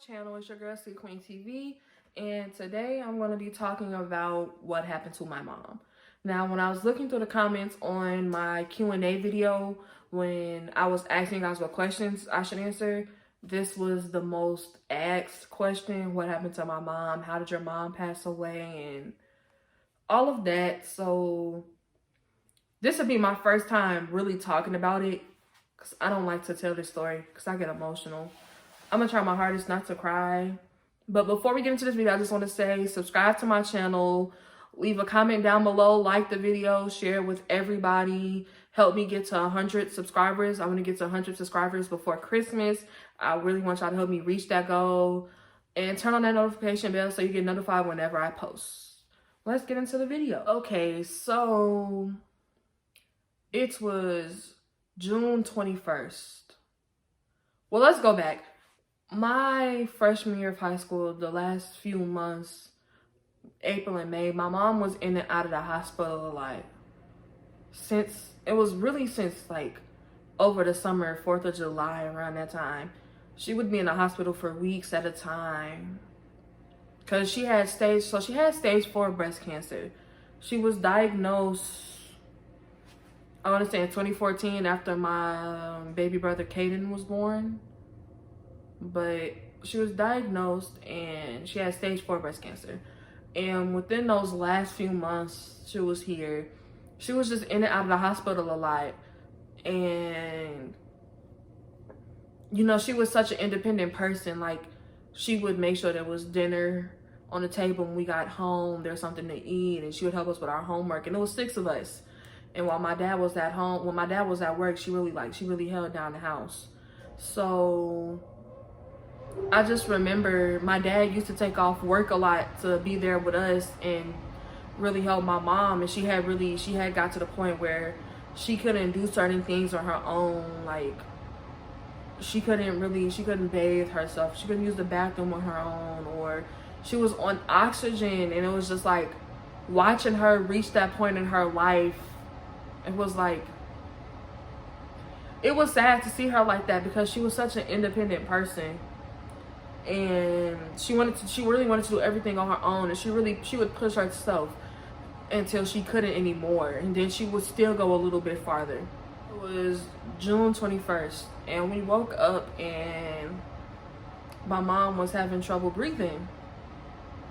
channel. It's your girl C Queen TV, and today I'm going to be talking about what happened to my mom. Now, when I was looking through the comments on my Q&A video, when I was asking guys what questions I should answer, this was the most asked question. What happened to my mom? How did your mom pass away? And all of that. So this would be my first time really talking about it, because I don't like to tell this story because I get emotional. I'm gonna try my hardest not to cry. But before we get into this video, I just want to say subscribe to my channel, leave a comment down below, like the video, share it with everybody, help me get to 100 subscribers. I want to get to 100 subscribers before Christmas. I really want y'all to help me reach that goal, and turn on that notification bell so you get notified whenever I post. Let's get into the video. Okay, so it was June 21st. Well, let's go back. My freshman year of high school, the last few months, April and May, my mom was in and out of the hospital like since like over the summer, 4th of July, around that time. She would be in the hospital for weeks at a time because she had stage 4 breast cancer. She was diagnosed, I want to say in 2014, after my baby brother Caden was born. But she was diagnosed and she had stage 4 breast cancer. And within those last few months she was here, she was just in and out of the hospital a lot. And you know, she was such an independent person. Like, she would make sure there was dinner on the table when we got home, there's something to eat, and she would help us with our homework. And it was 6 of us. And while my dad was at home, when my dad was at work, she really held down the house. So I just remember my dad used to take off work a lot to be there with us and really help my mom. And she had got to the point where she couldn't do certain things on her own. Like, she couldn't bathe herself. She couldn't use the bathroom on her own, or she was on oxygen. And it was just like, watching her reach that point in her life, it was sad to see her like that, because she was such an independent person. And she really wanted to do everything on her own, and she would push herself until she couldn't anymore, and then she would still go a little bit farther. It was June 21st, and we woke up and my mom was having trouble breathing.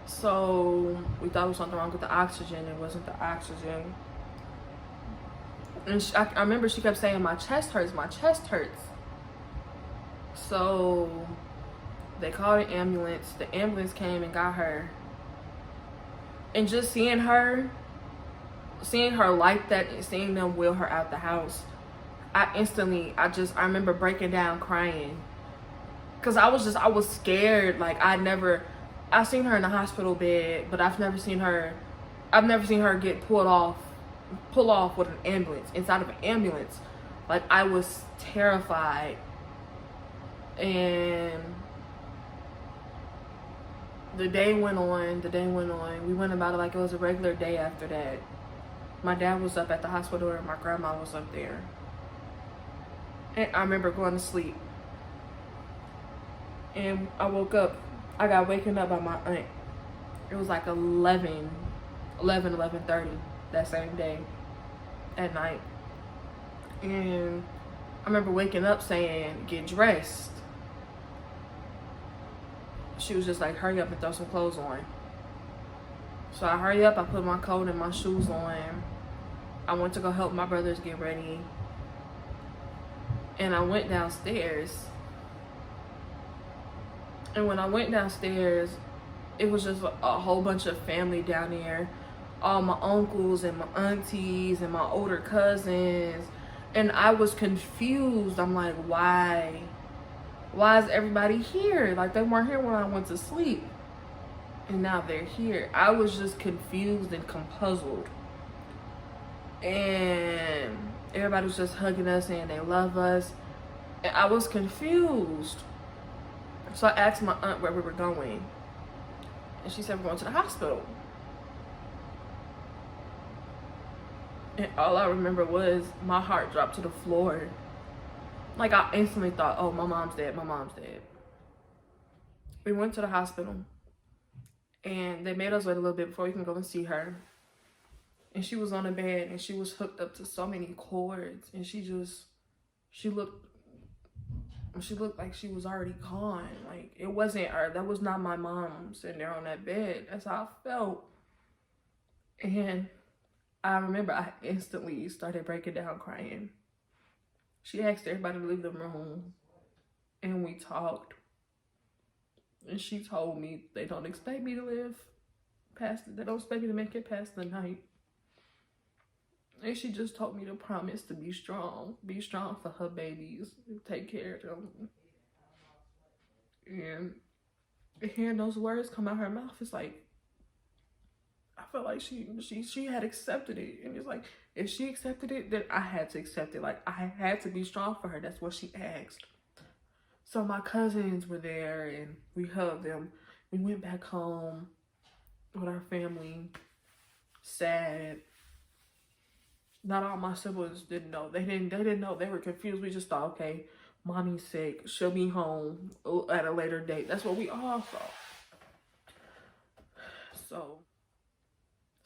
So we thought it was something wrong with the oxygen. It wasn't the oxygen. And I remember she kept saying, my chest hurts, my chest hurts. So they called an ambulance. The ambulance came and got her. And just seeing her like that, and seeing them wheel her out the house, I remember breaking down crying. Because I was scared. Like, I've seen her in the hospital bed, but I've never seen her get pull off with an ambulance, inside of an ambulance. Like, I was terrified. And the day went on. We went about it like it was a regular day after that. My dad was up at the hospital and my grandma was up there. And I remember going to sleep. And I woke up. I got waken up by my aunt. It was like 11:30 that same day at night. And I remember waking up saying, get dressed. She was just like, hurry up and throw some clothes on. So I hurry up, I put my coat and my shoes on. I went to go help my brothers get ready. And I went downstairs. And when I went downstairs, it was just a whole bunch of family down there. All my uncles and my aunties and my older cousins. And I was confused. I'm like, why is everybody here? Like, they weren't here when I went to sleep, and now they're here. I was just confused and puzzled. And everybody was just hugging us, saying they love us. And I was confused. So I asked my aunt where we were going, and she said, we're going to the hospital. And all I remember was my heart dropped to the floor. Like, I instantly thought, oh, my mom's dead. We went to the hospital and they made us wait a little bit before we can go and see her. And she was on a bed and she was hooked up to so many cords, and she looked like she was already gone. Like, it wasn't her. That was not my mom sitting there on that bed. That's how I felt. And I remember I instantly started breaking down crying. She asked everybody to leave the room, and we talked. And she told me they don't expect me to live they don't expect me to make it past the night. And she just told me to promise to be strong for her babies, take care of them. And hearing those words come out of her mouth, it's like, I felt like she had accepted it. And it's like, if she accepted it, then I had to accept it. Like, I had to be strong for her. That's what she asked. So my cousins were there and we hugged them. We went back home with our family, sad. Not all my siblings didn't know. They didn't know. They were confused. We just thought, okay, mommy's sick. She'll be home at a later date. That's what we all thought. So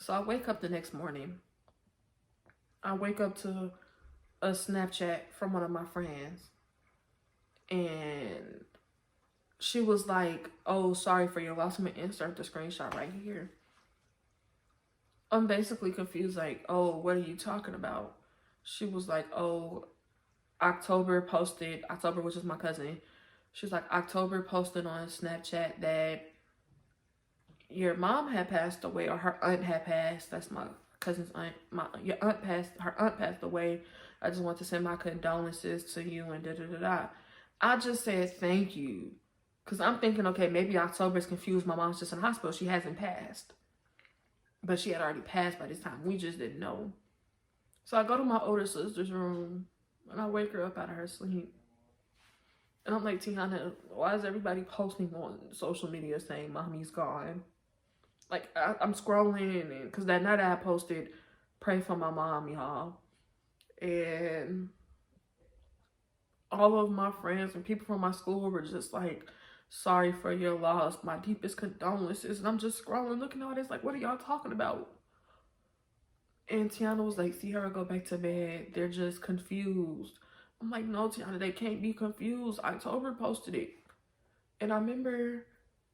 I wake up the next morning. I wake up to a Snapchat from one of my friends. And she was like, oh, sorry for your loss. I'm going to insert the screenshot right here. I'm basically confused, like, oh, what are you talking about? She was like, oh, October, which is my cousin. She's like, October posted on Snapchat that your mom had passed away, or her aunt had passed. That's my cousin's aunt. Her aunt passed away. I just want to send my condolences to you and da-da-da-da. I just said thank you. Because I'm thinking, okay, maybe October's confused. My mom's just in the hospital. She hasn't passed. But she had already passed by this time. We just didn't know. So I go to my older sister's room and I wake her up out of her sleep. And I'm like, Tiana, why is everybody posting on social media saying mommy's gone? Like, I'm scrolling, and because that night I posted, pray for my mom, y'all. And all of my friends and people from my school were just like, sorry for your loss, my deepest condolences. And I'm just scrolling, looking at all this, like, what are y'all talking about? And Tiana was like, Sierra, go back to bed. They're just confused. I'm like, no, Tiana, they can't be confused. October posted it. And I remember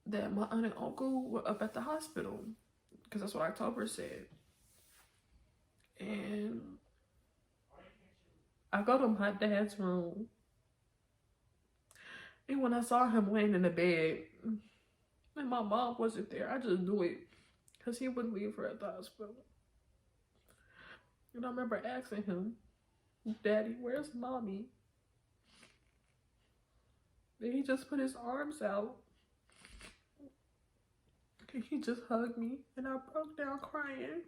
that my aunt and uncle were up at the hospital, because that's what October said. And I go to my dad's room. And when I saw him laying in the bed, and my mom wasn't there, I just knew it, because he wouldn't leave her at the hospital. And I remember asking him, Daddy, where's mommy? And he just put his arms out. And he just hugged me, and I broke down crying.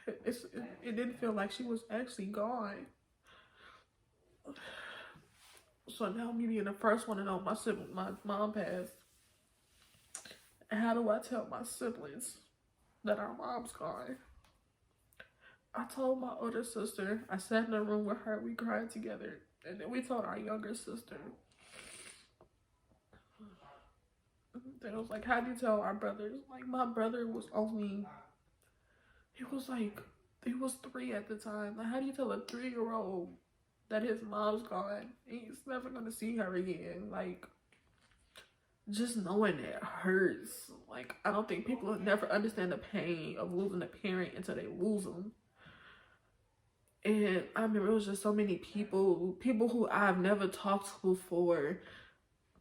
It didn't feel like she was actually gone. So now me being the first one to know my mom passed, how do I tell my siblings that our mom's gone? I told my older sister. I sat in a room with her. We cried together. And then we told our younger sister. Then it was like, how do you tell our brothers? Like, my brother was only, he was 3 at the time. Like, how do you tell a 3-year-old that his mom's gone? He's never gonna see her again. Like, just knowing it hurts. Like, I don't think people will never understand the pain of losing a parent until they lose them. And I remember it was just so many people who I've never talked to before,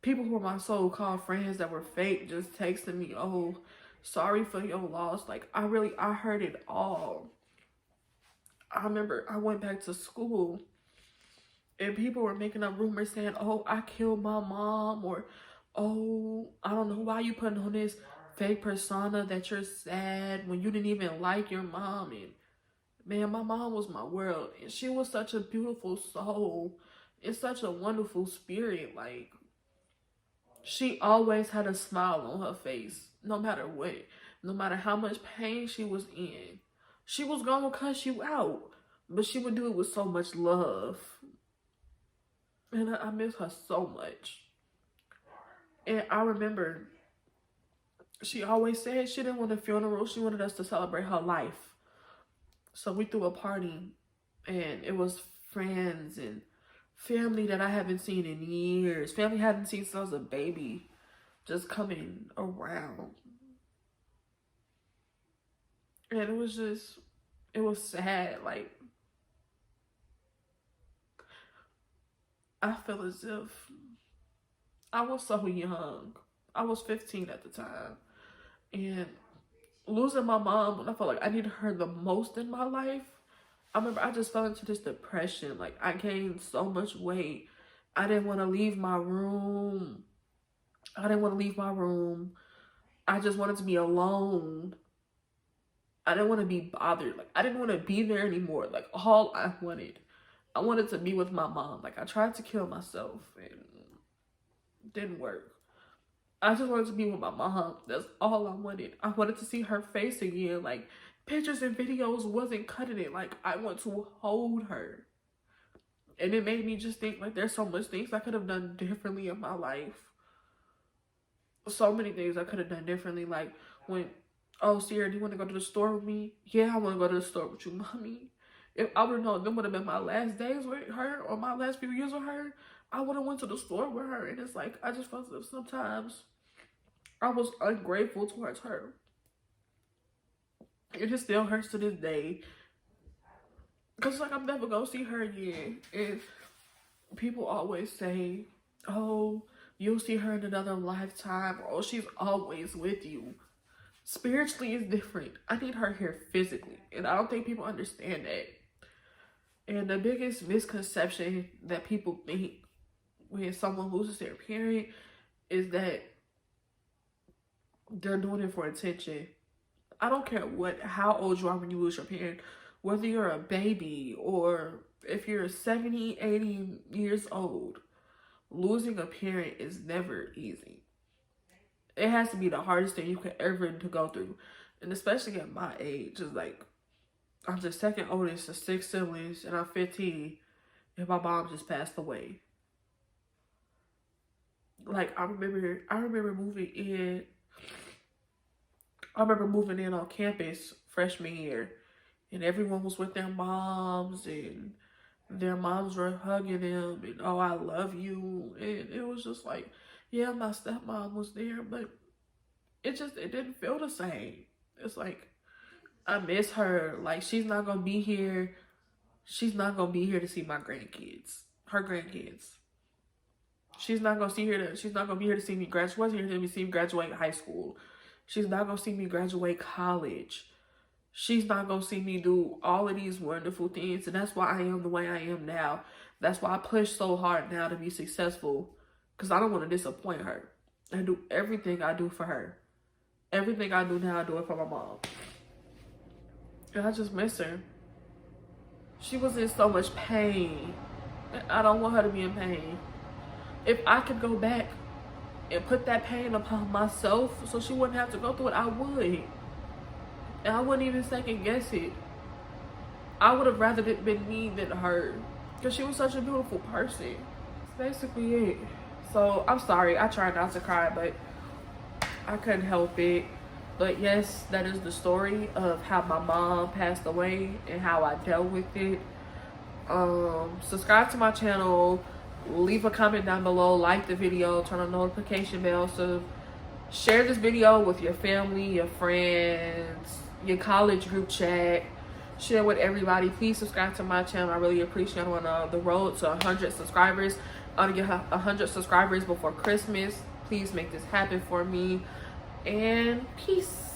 people who were my so-called friends that were fake, just texting me, oh, sorry for your loss. Like, I heard it all. I remember I went back to school and people were making up rumors saying, oh, I killed my mom, or, oh, I don't know why you putting on this fake persona that you're sad when you didn't even like your mom. And man, my mom was my world, and she was such a beautiful soul and such a wonderful spirit. Like, she always had a smile on her face, no matter what, no matter how much pain she was in. She was gonna cuss you out, but she would do it with so much love. And I miss her so much. And I remember she always said she didn't want a funeral. She wanted us to celebrate her life. So we threw a party, and it was friends and family that I haven't seen in years. Family I hadn't seen since I was a baby, just coming around. And it was sad. Like, I feel as if I was so young. I was 15 at the time. And losing my mom when I felt like I needed her the most in my life, I remember I just fell into this depression. Like, I gained so much weight. I didn't want to leave my room. I just wanted to be alone. I didn't want to be bothered. Like, I didn't want to be there anymore. Like, all I wanted to be with my mom. Like, I tried to kill myself and it didn't work. I just wanted to be with my mom. That's all I wanted. I wanted to see her face again. Like, pictures and videos wasn't cutting it. Like, I want to hold her. And it made me just think, like, there's so much things I could have done differently in my life. So many things I could have done differently. Like, when, oh, Sierra, do you want to go to the store with me? Yeah, I want to go to the store with you, mommy. If I would have known them would have been my last days with her or my last few years with her, I would have went to the store with her. And it's like, I just felt as if sometimes I was ungrateful towards her. It just still hurts to this day. Because, like, I'm never going to see her again. And people always say, oh, you'll see her in another lifetime. Or, oh, she's always with you. Spiritually is different. I need her here physically. And I don't think people understand that. And the biggest misconception that people think when someone loses their parent is that they're doing it for attention. I don't care how old you are when you lose your parent, whether you're a baby or if you're 70, 80 years old, losing a parent is never easy. It has to be the hardest thing you could ever to go through. And especially at my age, it's like, I'm the second oldest of 6 siblings and I'm 15 and my mom just passed away. Like, I remember moving in. I remember moving in on campus freshman year, and everyone was with their moms, and their moms were hugging them, and oh, I love you. And it was just like, yeah, my stepmom was there, but it didn't feel the same. It's like, I miss her. Like, she's not gonna be here. She's not gonna be here to see my grandkids, her grandkids. She's not gonna be here to see me graduate. She wasn't here to see me graduate high school. She's not gonna see me graduate college. She's not gonna see me do all of these wonderful things. And that's why I am the way I am now. That's why I push so hard now to be successful. Because I don't want to disappoint her. I do everything I do for her. Everything I do now, I do it for my mom. And I just miss her. She was in so much pain. I don't want her to be in pain. If I could go back and put that pain upon myself so she wouldn't have to go through it, I would. And I wouldn't even second guess it. I would have rather it been me than her. Because she was such a beautiful person. That's basically it. So, I'm sorry. I tried not to cry, but I couldn't help it. But yes, that is the story of how my mom passed away and how I dealt with it. Subscribe to my channel. Leave a comment down below, like the video, turn on the notification bell, so share this video with your family, your friends, your college group chat, share with everybody. Please subscribe to my channel. I really appreciate it. On the road to 100 subscribers. I want to get 100 subscribers before Christmas. Please make this happen for me, and peace.